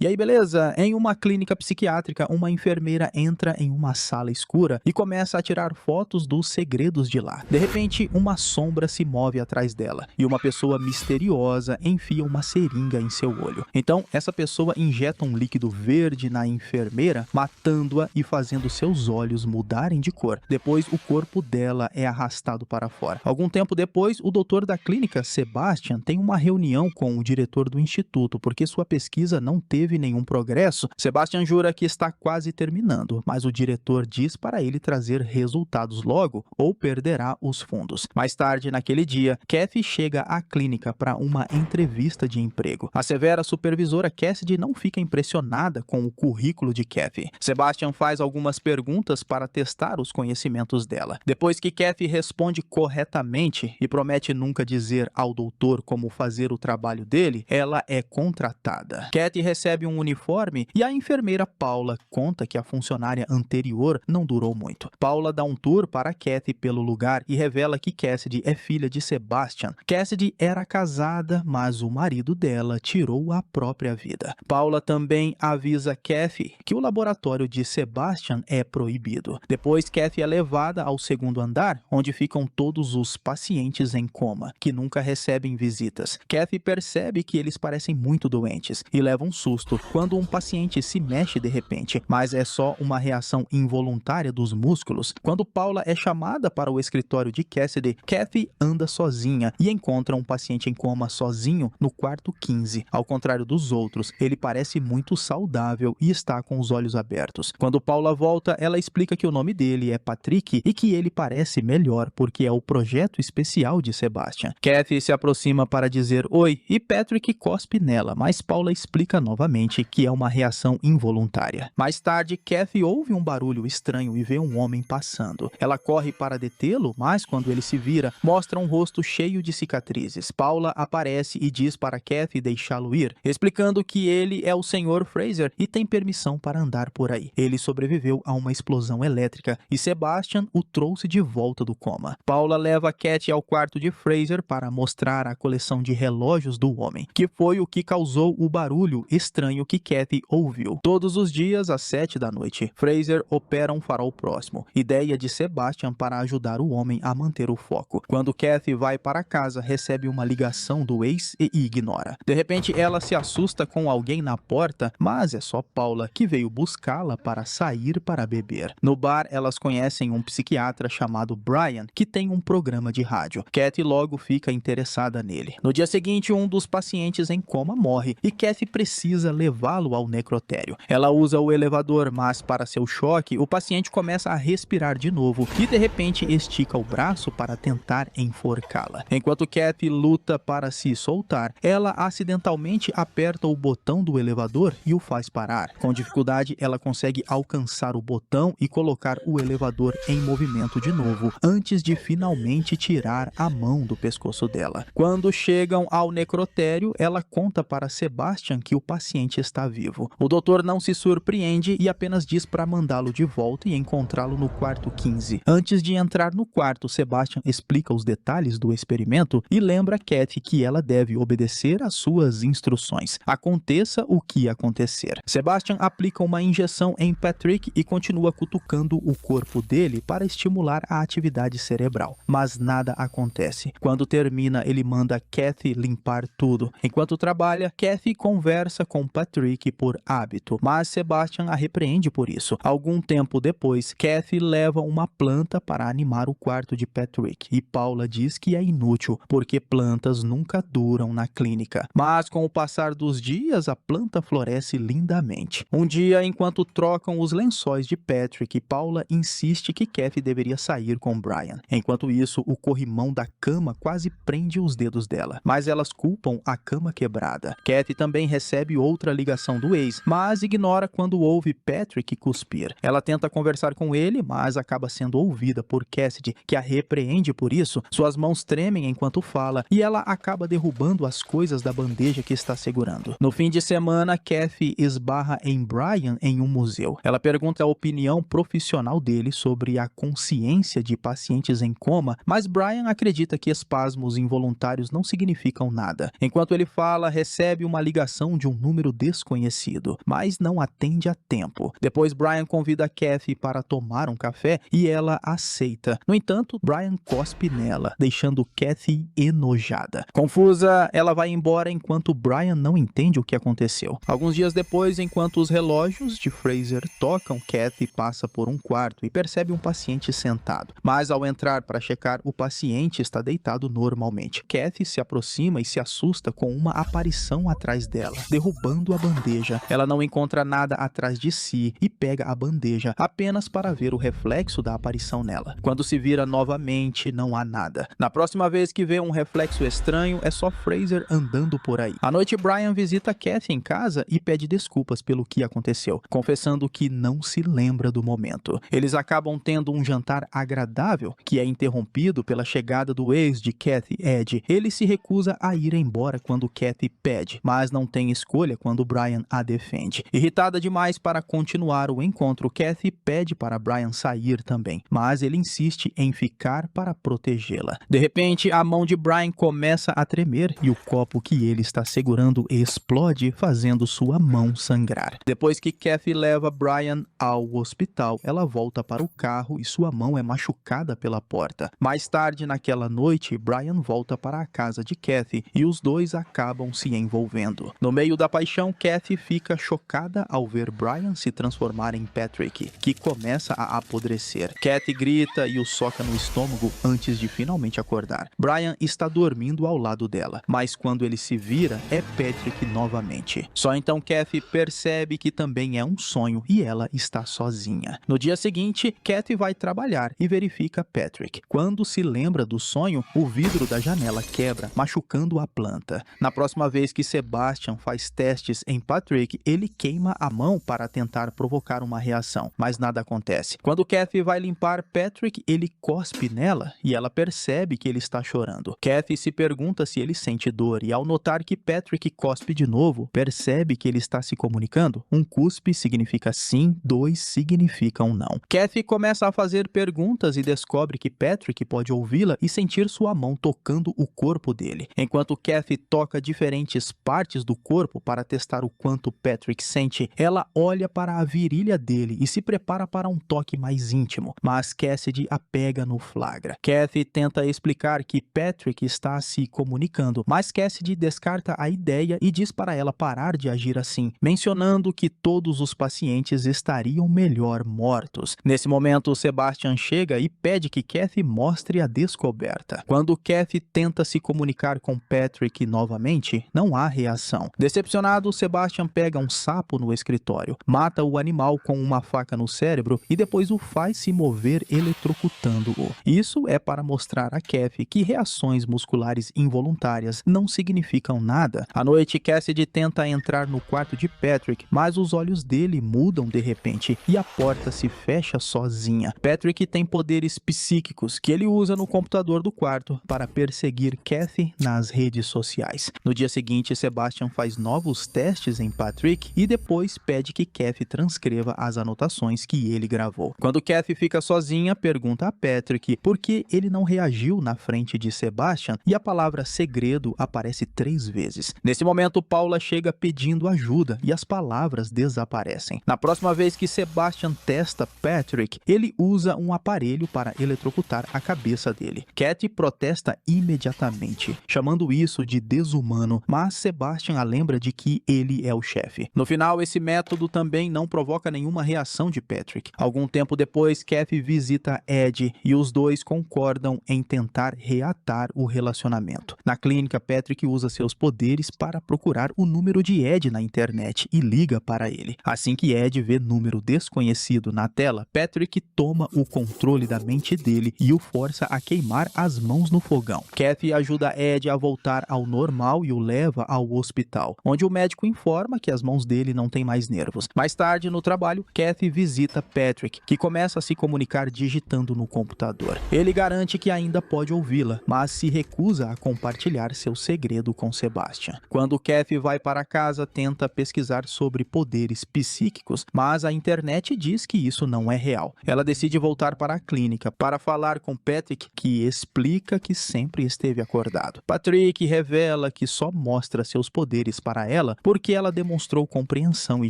E aí, beleza? Em uma clínica psiquiátrica, uma enfermeira entra em uma sala escura e começa a tirar fotos dos segredos de lá. De repente, uma sombra se move atrás dela e uma pessoa misteriosa enfia uma seringa em seu olho. Então, essa pessoa injeta um líquido verde na enfermeira, matando-a e fazendo seus olhos mudarem de cor. Depois, o corpo dela é arrastado para fora. Algum tempo depois, o doutor da clínica, Sebastian, tem uma reunião com o diretor do instituto porque sua pesquisa não teve nenhum progresso. Sebastian jura que está quase terminando, mas o diretor diz para ele trazer resultados logo ou perderá os fundos. Mais tarde, naquele dia, Kathy chega à clínica para uma entrevista de emprego. A severa supervisora Cassidy não fica impressionada com o currículo de Kathy. Sebastian faz algumas perguntas para testar os conhecimentos dela. Depois que Kathy responde corretamente e promete nunca dizer ao doutor como fazer o trabalho dele, ela é contratada. Kathy recebe um uniforme e a enfermeira Paula conta que a funcionária anterior não durou muito. Paula dá um tour para Kathy pelo lugar e revela que Cassidy é filha de Sebastian. Cassidy era casada, mas o marido dela tirou a própria vida. Paula também avisa Kathy que o laboratório de Sebastian é proibido. Depois, Kathy é levada ao segundo andar, onde ficam todos os pacientes em coma, que nunca recebem visitas. Kathy percebe que eles parecem muito doentes e leva um susto quando um paciente se mexe de repente, mas é só uma reação involuntária dos músculos. Quando Paula é chamada para o escritório de Cassidy, Kathy anda sozinha e encontra um paciente em coma sozinho no quarto 15. Ao contrário dos outros, ele parece muito saudável e está com os olhos abertos. Quando Paula volta, ela explica que o nome dele é Patrick e que ele parece melhor porque é o projeto especial de Sebastian. Kathy se aproxima para dizer oi e Patrick cospe nela, mas Paula explica novamente que é uma reação involuntária. Mais tarde, Kathy ouve um barulho estranho e vê um homem passando. Ela corre para detê-lo, mas quando ele se vira, mostra um rosto cheio de cicatrizes. Paula aparece e diz para Kathy deixá-lo ir, explicando que ele é o Sr. Fraser e tem permissão para andar por aí. Ele sobreviveu a uma explosão elétrica e Sebastian o trouxe de volta do coma. Paula leva Kathy ao quarto de Fraser para mostrar a coleção de relógios do homem, que foi o que causou o barulho estranho que Kathy ouviu. Todos os dias, às 7 da noite, Fraser opera um farol próximo, ideia de Sebastian para ajudar o homem a manter o foco. Quando Kathy vai para casa, recebe uma ligação do ex e ignora. De repente, ela se assusta com alguém na porta, mas é só Paula que veio buscá-la para sair para beber. No bar, elas conhecem um psiquiatra chamado Brian, que tem um programa de rádio. Kathy logo fica interessada nele. No dia seguinte, um dos pacientes em coma morre e Kathy precisa levá-lo ao necrotério. Ela usa o elevador, mas para seu choque, o paciente começa a respirar de novo e de repente estica o braço para tentar enforcá-la. Enquanto Kathy luta para se soltar, ela acidentalmente aperta o botão do elevador e o faz parar. Com dificuldade, ela consegue alcançar o botão e colocar o elevador em movimento de novo, antes de finalmente tirar a mão do pescoço dela. Quando chegam ao necrotério, ela conta para Sebastian que o paciente está vivo. O doutor não se surpreende e apenas diz para mandá-lo de volta e encontrá-lo no quarto 15. Antes de entrar no quarto, Sebastian explica os detalhes do experimento e lembra Kathy que ela deve obedecer às suas instruções, aconteça o que acontecer. Sebastian aplica uma injeção em Patrick e continua cutucando o corpo dele para estimular a atividade cerebral, mas nada acontece. Quando termina, ele manda Kathy limpar tudo. Enquanto trabalha, Kathy conversa com Patrick por hábito, mas Sebastian a repreende por isso. Algum tempo depois, Kathy leva uma planta para animar o quarto de Patrick e Paula diz que é inútil, porque plantas nunca duram na clínica. Mas com o passar dos dias, a planta floresce lindamente. Um dia, enquanto trocam os lençóis de Patrick, Paula insiste que Kathy deveria sair com Brian. Enquanto isso, o corrimão da cama quase prende os dedos dela, mas elas culpam a cama quebrada. Kathy também recebe outra ligação do ex, mas ignora quando ouve Patrick cuspir. Ela tenta conversar com ele, mas acaba sendo ouvida por Cassidy, que a repreende por isso. Suas mãos tremem enquanto fala e ela acaba derrubando as coisas da bandeja que está segurando. No fim de semana, Kathy esbarra em Brian em um museu. Ela pergunta a opinião profissional dele sobre a consciência de pacientes em coma, mas Brian acredita que espasmos involuntários não significam nada. Enquanto ele fala, recebe uma ligação de um número desconhecido, mas não atende a tempo. Depois Brian convida Kathy para tomar um café e ela aceita. No entanto, Brian cospe nela, deixando Kathy enojada. Confusa, ela vai embora enquanto Brian não entende o que aconteceu. Alguns dias depois, enquanto os relógios de Fraser tocam, Kathy passa por um quarto e percebe um paciente sentado. Mas ao entrar para checar, o paciente está deitado normalmente. Kathy se aproxima e se assusta com uma aparição atrás dela, derrubando a bandeja. Ela não encontra nada atrás de si e pega a bandeja apenas para ver o reflexo da aparição nela. Quando se vira novamente, não há nada. Na próxima vez que vê um reflexo estranho, é só Fraser andando por aí. À noite, Brian visita Kathy em casa e pede desculpas pelo que aconteceu, confessando que não se lembra do momento. Eles acabam tendo um jantar agradável, que é interrompido pela chegada do ex de Kathy, Ed. Ele se recusa a ir embora quando Kathy pede, mas não tem escolha quando Brian a defende. Irritada demais para continuar o encontro, Kathy pede para Brian sair também, mas ele insiste em ficar para protegê-la. De repente, a mão de Brian começa a tremer e o copo que ele está segurando explode, fazendo sua mão sangrar. Depois que Kathy leva Brian ao hospital, ela volta para o carro e sua mão é machucada pela porta. Mais tarde naquela noite, Brian volta para a casa de Kathy e os dois acabam se envolvendo. No meio da paixão, Kathy fica chocada ao ver Brian se transformar em Patrick, que começa a apodrecer. Kathy grita e o soca no estômago antes de finalmente acordar. Brian está dormindo ao lado dela, mas quando ele se vira, é Patrick novamente. Só então Kathy percebe que também é um sonho e ela está sozinha. No dia seguinte, Kathy vai trabalhar e verifica Patrick. Quando se lembra do sonho, o vidro da janela quebra, machucando a planta. Na próxima vez que Sebastian faz testes em Patrick, ele queima a mão para tentar provocar uma reação, mas nada acontece. Quando Kathy vai limpar Patrick, ele cospe nela e ela percebe que ele está chorando. Kathy se pergunta se ele sente dor e ao notar que Patrick cospe de novo, percebe que ele está se comunicando. Um cuspe significa sim, dois significam não. Kathy começa a fazer perguntas e descobre que Patrick pode ouvi-la e sentir sua mão tocando o corpo dele. Enquanto Kathy toca diferentes partes do corpo para testar o quanto Patrick sente, ela olha para a virilha dele e se prepara para um toque mais íntimo, mas Cassidy a pega no flagra. Kathy tenta explicar que Patrick está se comunicando, mas Cassidy descarta a ideia e diz para ela parar de agir assim, mencionando que todos os pacientes estariam melhor mortos. Nesse momento, Sebastian chega e pede que Kathy mostre a descoberta. Quando Kathy tenta se comunicar com Patrick novamente, não há reação. Decepcionado, Sebastian pega um sapo no escritório, mata o animal com uma faca no cérebro e depois o faz se mover eletrocutando-o. Isso é para mostrar a Kathy que reações musculares involuntárias não significam nada. À noite, Cassidy tenta entrar no quarto de Patrick, mas os olhos dele mudam de repente e a porta se fecha sozinha. Patrick tem poderes psíquicos que ele usa no computador do quarto para perseguir Kathy nas redes sociais. No dia seguinte, Sebastian faz novos testes em Patrick e depois pede que Kathy transcreva as anotações que ele gravou. Quando Kathy fica sozinha, pergunta a Patrick por que ele não reagiu na frente de Sebastian e a palavra segredo aparece 3 vezes. Nesse momento, Paula chega pedindo ajuda e as palavras desaparecem. Na próxima vez que Sebastian testa Patrick, ele usa um aparelho para eletrocutar a cabeça dele. Kathy protesta imediatamente, chamando isso de desumano, mas Sebastian a lembra de que ele é o chefe. No final, esse método também não provoca nenhuma reação de Patrick. Algum tempo depois, Kathy visita Ed e os dois concordam em tentar reatar o relacionamento. Na clínica, Patrick usa seus poderes para procurar o número de Ed na internet e liga para ele. Assim que Ed vê número desconhecido na tela, Patrick toma o controle da mente dele e o força a queimar as mãos no fogão. Kathy ajuda Ed a voltar ao normal e o leva ao hospital, onde o médico informa que as mãos dele não têm mais nervos. Mais tarde, no trabalho, Kathy visita Patrick, que começa a se comunicar digitando no computador. Ele garante que ainda pode ouvi-la, mas se recusa a compartilhar seu segredo com Sebastian. Quando Kathy vai para casa, tenta pesquisar sobre poderes psíquicos, mas a internet diz que isso não é real. Ela decide voltar para a clínica para falar com Patrick, que explica que sempre esteve acordado. Patrick revela que só mostra seus poderes para ela Paula porque ela demonstrou compreensão e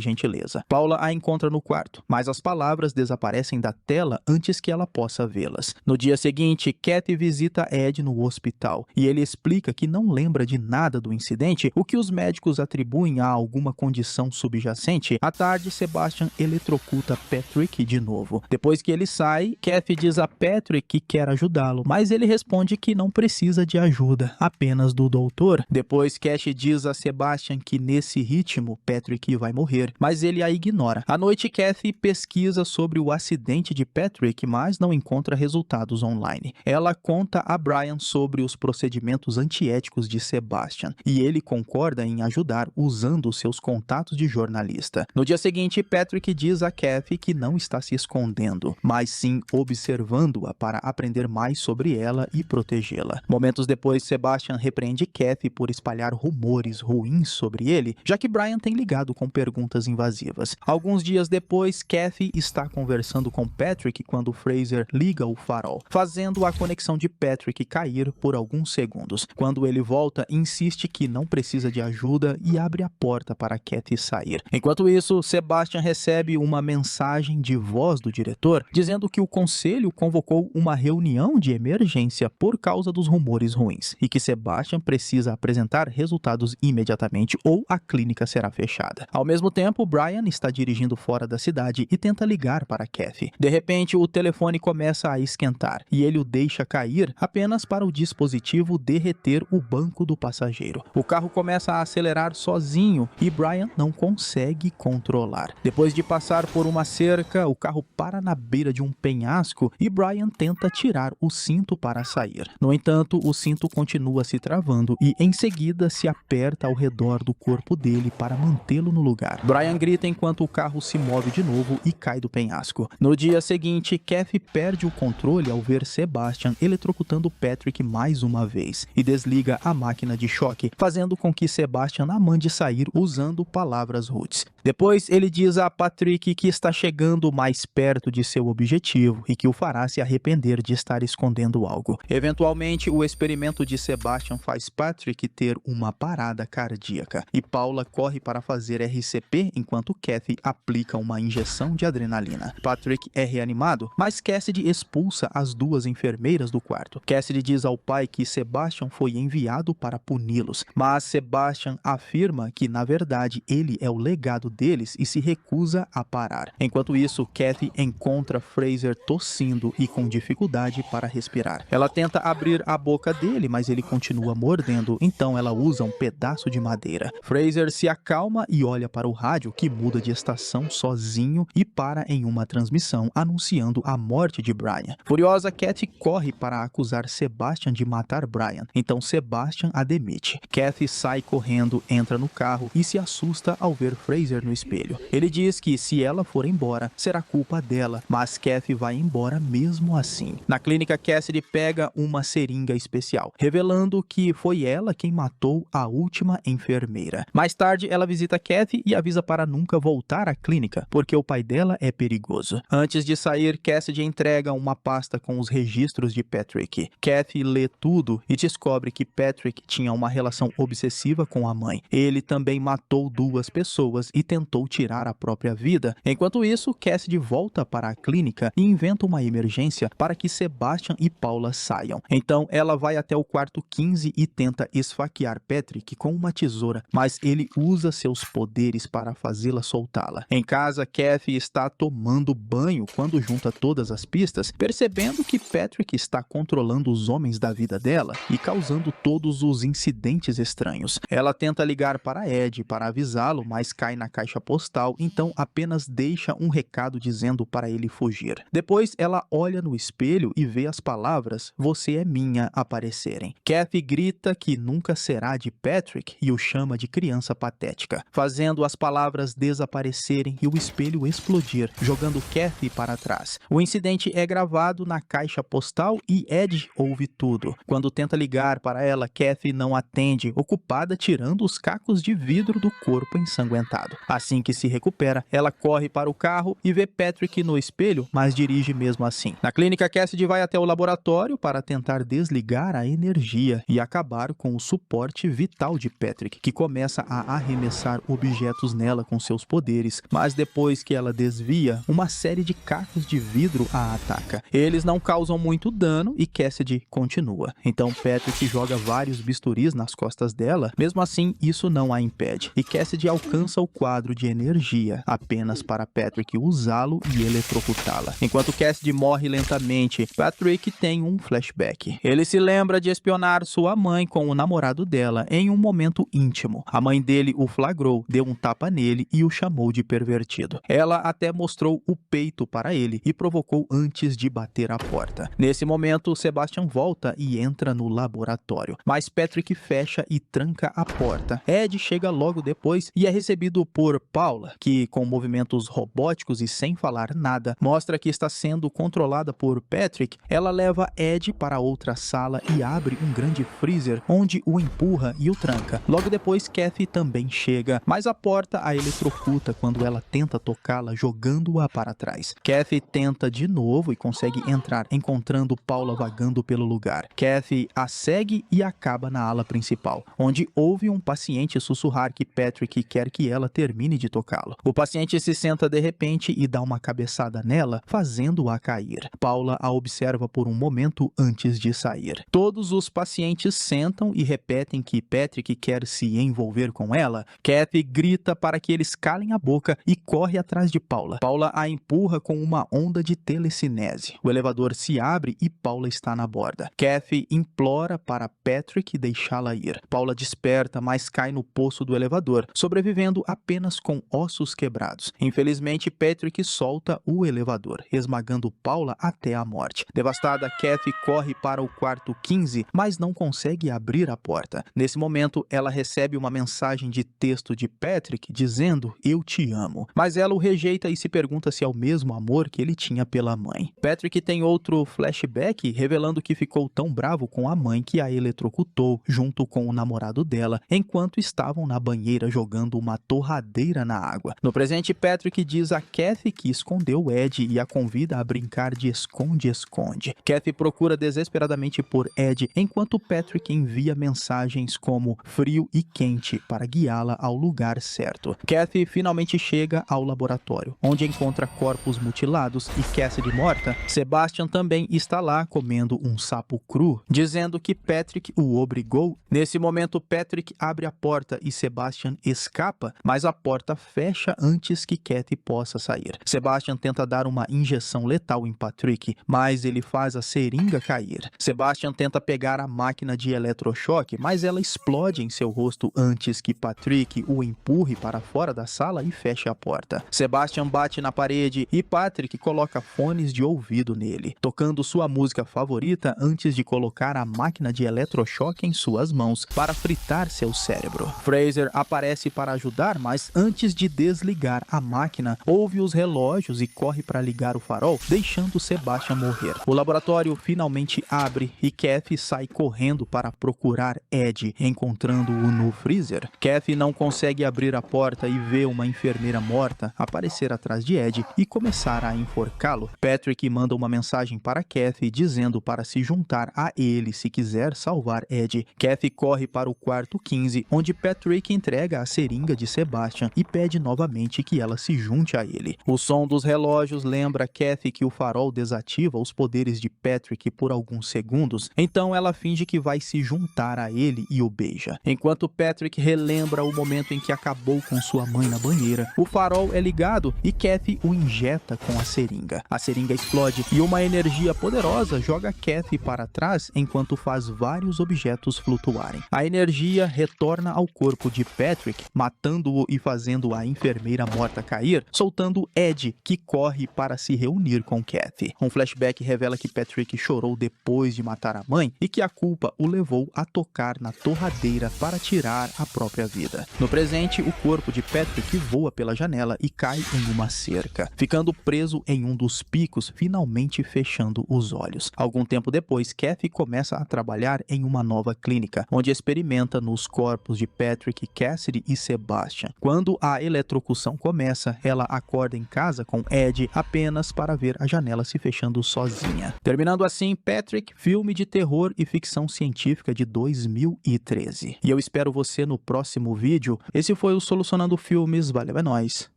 gentileza. Paula a encontra no quarto, mas as palavras desaparecem da tela antes que ela possa vê-las. No dia seguinte, Kathy visita Ed no hospital e ele explica que não lembra de nada do incidente, o que os médicos atribuem a alguma condição subjacente. À tarde, Sebastian eletrocuta Patrick de novo. Depois que ele sai, Kathy diz a Patrick que quer ajudá-lo, mas ele responde que não precisa de ajuda, apenas do doutor. Depois, Kathy diz a Sebastian que nesse ritmo, Patrick vai morrer, mas ele a ignora. À noite, Kathy pesquisa sobre o acidente de Patrick, mas não encontra resultados online. Ela conta a Brian sobre os procedimentos antiéticos de Sebastian, e ele concorda em ajudar usando seus contatos de jornalista. No dia seguinte, Patrick diz a Kathy que não está se escondendo, mas sim observando-a para aprender mais sobre ela e protegê-la. Momentos depois, Sebastian repreende Kathy por espalhar rumores ruins sobre ele, já que Brian tem ligado com perguntas invasivas. Alguns dias depois, Kathy está conversando com Patrick quando Fraser liga o farol, fazendo a conexão de Patrick cair por alguns segundos. Quando ele volta, insiste que não precisa de ajuda e abre a porta para Kathy sair. Enquanto isso, Sebastian recebe uma mensagem de voz do diretor dizendo que o conselho convocou uma reunião de emergência por causa dos rumores ruins e que Sebastian precisa apresentar resultados imediatamente ou a clínica será fechada. Ao mesmo tempo, Brian está dirigindo fora da cidade e tenta ligar para Kathy. De repente, o telefone começa a esquentar e ele o deixa cair apenas para o dispositivo derreter o banco do passageiro. O carro começa a acelerar sozinho e Brian não consegue controlar. Depois de passar por uma cerca, o carro para na beira de um penhasco e Brian tenta tirar o cinto para sair. No entanto, o cinto continua se travando e em seguida se aperta ao redor do corpo dele para mantê-lo no lugar. Brian grita enquanto o carro se move de novo e cai do penhasco. No dia seguinte, Kathy perde o controle ao ver Sebastian eletrocutando Patrick mais uma vez e desliga a máquina de choque, fazendo com que Sebastian a mande sair usando palavras rudes. Depois, ele diz a Patrick que está chegando mais perto de seu objetivo e que o fará se arrepender de estar escondendo algo. Eventualmente, o experimento de Sebastian faz Patrick ter uma parada cardíaca e Paula corre para fazer RCP enquanto Kathy aplica uma injeção de adrenalina. Patrick é reanimado, mas Cassidy expulsa as duas enfermeiras do quarto. Cassidy diz ao pai que Sebastian foi enviado para puni-los, mas Sebastian afirma que, na verdade, ele é o legado deles e se recusa a parar. Enquanto isso, Kathy encontra Fraser tossindo e com dificuldade para respirar. Ela tenta abrir a boca dele, mas ele continua mordendo, então ela usa um pedaço de madeira. Fraser se acalma e olha para o rádio, que muda de estação sozinho e para em uma transmissão anunciando a morte de Brian. Furiosa, Kathy corre para acusar Sebastian de matar Brian, então Sebastian a demite. Kathy sai correndo, entra no carro e se assusta ao ver Fraser no espelho. Ele diz que se ela for embora, será culpa dela, mas Kathy vai embora mesmo assim. Na clínica, Cassidy pega uma seringa especial, revelando que foi ela quem matou a última enfermeira. Mais tarde, ela visita Kathy e avisa para nunca voltar à clínica, porque o pai dela é perigoso. Antes de sair, Cassidy entrega uma pasta com os registros de Patrick. Kathy lê tudo e descobre que Patrick tinha uma relação obsessiva com a mãe. Ele também matou duas pessoas e tentou tirar a própria vida. Enquanto isso, Cassidy volta para a clínica e inventa uma emergência para que Sebastian e Paula saiam. Então, ela vai até o quarto 15 e tenta esfaquear Patrick com uma tesoura, mas ele usa seus poderes para fazê-la soltá-la. Em casa, Kathy está tomando banho quando junta todas as pistas, percebendo que Patrick está controlando os homens da vida dela e causando todos os incidentes estranhos. Ela tenta ligar para Ed para avisá-lo, mas cai na caixa postal, então apenas deixa um recado dizendo para ele fugir. Depois, ela olha no espelho e vê as palavras "Você é minha" aparecerem. Kathy grita que nunca será de Patrick e o chama de criança patética, fazendo as palavras desaparecerem e o espelho explodir, jogando Kathy para trás. O incidente é gravado na caixa postal e Ed ouve tudo. Quando tenta ligar para ela, Kathy não atende, ocupada tirando os cacos de vidro do corpo ensanguentado. Assim que se recupera, ela corre para o carro e vê Patrick no espelho, mas dirige mesmo assim. Na clínica, Cassidy vai até o laboratório para tentar desligar a energia e acabar com o suporte vital de Patrick, que começa começa a arremessar objetos nela com seus poderes, mas depois que ela desvia, uma série de cacos de vidro a ataca. Eles não causam muito dano e Cassidy continua. Então Patrick joga vários bisturis nas costas dela, mesmo assim isso não a impede. E Cassidy alcança o quadro de energia, apenas para Patrick usá-lo e eletrocutá-la. Enquanto Cassidy morre lentamente, Patrick tem um flashback. Ele se lembra de espionar sua mãe com o namorado dela em um momento íntimo. A mãe dele o flagrou, deu um tapa nele e o chamou de pervertido. Ela até mostrou o peito para ele e provocou antes de bater a porta. Nesse momento, Sebastian volta e entra no laboratório, mas Patrick fecha e tranca a porta. Ed chega logo depois e é recebido por Paula, que com movimentos robóticos e sem falar nada, mostra que está sendo controlada por Patrick. Ela leva Ed para outra sala e abre um grande freezer, onde o empurra e o tranca. Logo depois, Kathy também chega, mas a porta a eletrocuta quando ela tenta tocá-la, jogando-a para trás. Kathy tenta de novo e consegue entrar, encontrando Paula vagando pelo lugar. Kathy a segue e acaba na ala principal, onde ouve um paciente sussurrar que Patrick quer que ela termine de tocá-lo. O paciente se senta de repente e dá uma cabeçada nela, fazendo-a cair. Paula a observa por um momento antes de sair. Todos os pacientes sentam e repetem que Patrick quer se envolver com ela. Kathy grita para que eles calem a boca e corre atrás de Paula. Paula a empurra com uma onda de telecinese. O elevador se abre e Paula está na borda. Kathy implora para Patrick deixá-la ir. Paula desperta, mas cai no poço do elevador, sobrevivendo apenas com ossos quebrados. Infelizmente, Patrick solta o elevador, esmagando Paula até a morte. Devastada, Kathy corre para o quarto 15, mas não consegue abrir a porta. Nesse momento, ela recebe uma mensagem de texto de Patrick dizendo "Eu te amo", mas ela o rejeita e se pergunta se é o mesmo amor que ele tinha pela mãe. Patrick tem outro flashback revelando que ficou tão bravo com a mãe que a eletrocutou junto com o namorado dela enquanto estavam na banheira jogando uma torradeira na água. No presente, Patrick diz a Kathy que escondeu Ed e a convida a brincar de esconde-esconde. Kathy procura desesperadamente por Ed enquanto Patrick envia mensagens como frio e quente para guiá-la ao lugar certo. Kathy finalmente chega ao laboratório, onde encontra corpos mutilados e Cassidy morta. Sebastian também está lá comendo um sapo cru, dizendo que Patrick o obrigou. Nesse momento, Patrick abre a porta e Sebastian escapa, mas a porta fecha antes que Kathy possa sair. Sebastian tenta dar uma injeção letal em Patrick, mas ele faz a seringa cair. Sebastian tenta pegar a máquina de eletrochoque, mas ela explode em seu rosto antes que Patrick o empurre para fora da sala e feche a porta. Sebastian bate na parede e Patrick coloca fones de ouvido nele, tocando sua música favorita antes de colocar a máquina de eletrochoque em suas mãos para fritar seu cérebro. Fraser aparece para ajudar, mas antes de desligar a máquina, ouve os relógios e corre para ligar o farol, deixando Sebastian morrer. O laboratório finalmente abre e Kathy sai correndo para procurar Ed, encontrando-o no freezer. Kathy não consegue abrir a porta e vê uma enfermeira morta aparecer atrás de Ed e começar a enforcá-lo. Patrick manda uma mensagem para Kathy dizendo para se juntar a ele se quiser salvar Ed. Kathy corre para o quarto 15, onde Patrick entrega a seringa de Sebastian e pede novamente que ela se junte a ele. O som dos relógios lembra Kathy que o farol desativa os poderes de Patrick por alguns segundos, então ela finge que vai se juntar a ele e o beija. Enquanto Patrick relembra o momento em que acabou com sua mãe na banheira, o farol é ligado e Kathy o injeta com a seringa. A seringa explode e uma energia poderosa joga Kathy para trás enquanto faz vários objetos flutuarem. A energia retorna ao corpo de Patrick, matando-o e fazendo a enfermeira morta cair, soltando Ed, que corre para se reunir com Kathy. Um flashback revela que Patrick chorou depois de matar a mãe e que a culpa o levou a tocar na torradeira para tirar a própria vida. No presente, o corpo de Patrick voa pela janela e cai em uma cerca, ficando preso em um dos picos, finalmente fechando os olhos. Algum tempo depois, Kathy começa a trabalhar em uma nova clínica, onde experimenta nos corpos de Patrick, Cassidy e Sebastian. Quando a eletrocução começa, ela acorda em casa com Ed apenas para ver a janela se fechando sozinha. Terminando assim, Patrick, filme de terror e ficção científica de 2013. E eu espero você no próximo vídeo. Esse foi o Solucionando Filmes. Valeu, é nóis.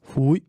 Fui.